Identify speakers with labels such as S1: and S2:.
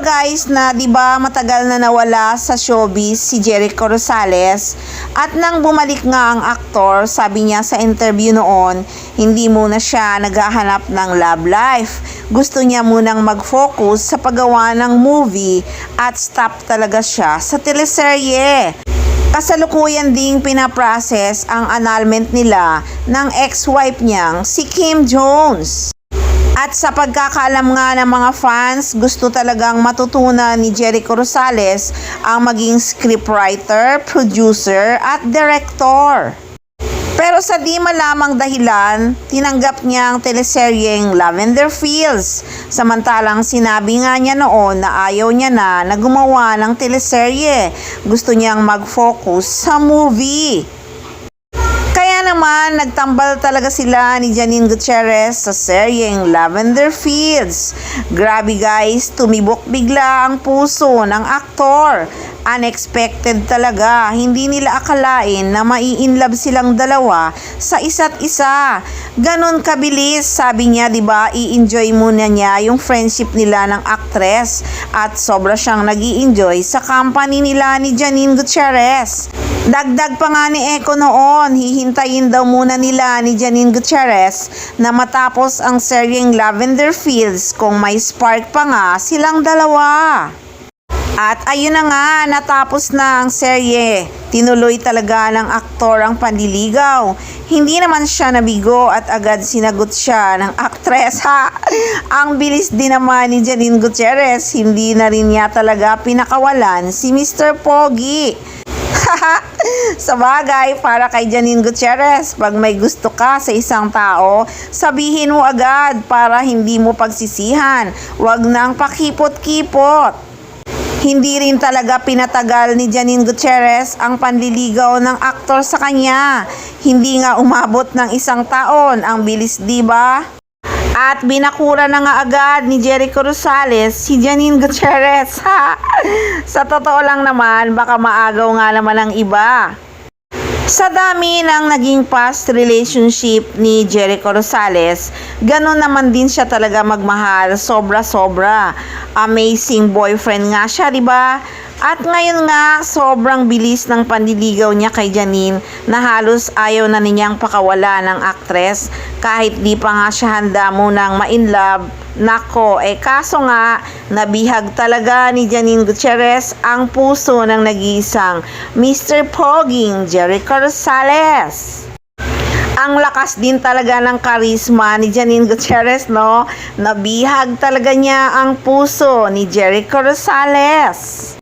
S1: guys na 'di ba matagal na nawala sa showbiz si Jericho Rosales at nang bumalik nga ang aktor, sabi niya sa interview noon, hindi muna siya naghahanap ng love life. Gusto niya munang mag-focus sa paggawa ng movie at stop talaga siya sa teleserye. Kasalukuyan ding pinaprocess ang annulment nila ng ex-wife niyang si Kim Jones. At sa pagkakaalam nga ng mga fans, gusto talagang matutunan ni Jericho Rosales ang maging scriptwriter, producer at director. Pero sa di malamang dahilan, tinanggap niya ang teleseryeng Lavender Fields. Samantalang sinabi nga niya noon na ayaw niya na gumawa ng teleserye. Gusto niyang mag-focus sa movie. Kaya naman, nagtambal talaga sila ni Janine Gutierrez sa seryeng Lavender Fields. Grabe guys, tumibok bigla ang puso ng aktor. Unexpected talaga, hindi nila akalain na mai-inlove silang dalawa sa isa't isa. Ganon kabilis, sabi niya 'di ba, i-enjoy muna niya yung friendship nila ng actress at sobra siyang nag-i-enjoy sa company nila ni Janine Gutierrez. Dagdag pa nga ni Eko noon, hihintayin daw muna nila ni Janine Gutierrez na matapos ang seryeng Lavender Fields kung may spark pa nga silang dalawa. At ayun na nga, natapos na ang serye. Tinuloy talaga ng aktor ang panliligaw. Hindi naman siya nabigo at agad sinagot siya ng aktres. Ang bilis din naman ni Janine Gutierrez, hindi na rin niya talaga pinakawalan si Mr. Pogi. Sa bagay, para kay Janine Gutierrez, pag may gusto ka sa isang tao, sabihin mo agad para hindi mo pagsisihan. Huwag nang pakipot-kipot. Hindi rin talaga pinatagal ni Janine Gutierrez ang panliligaw ng aktor sa kanya. Hindi nga umabot ng 1 taon. Ang bilis, diba? At binakura na nga agad ni Jericho Rosales si Janine Gutierrez. Sa totoo lang naman, baka maagaw nga naman ang iba. Sa dami ng naging past relationship ni Jericho Rosales, gano'n naman din siya talaga magmahal, sobra-sobra. Amazing boyfriend nga siya, di ba? At ngayon nga, sobrang bilis ng panliligaw niya kay Janine na halos ayaw na niyang pakawala ng aktres kahit di pa nga siya handa munang ma-inlove. Nako, kaso nga, nabihag talaga ni Janine Gutierrez ang puso ng nag-iisang Mr. Poging Jericho Rosales. Ang lakas din talaga ng karisma ni Janine Gutierrez, no? Nabihag talaga niya ang puso ni Jericho Rosales.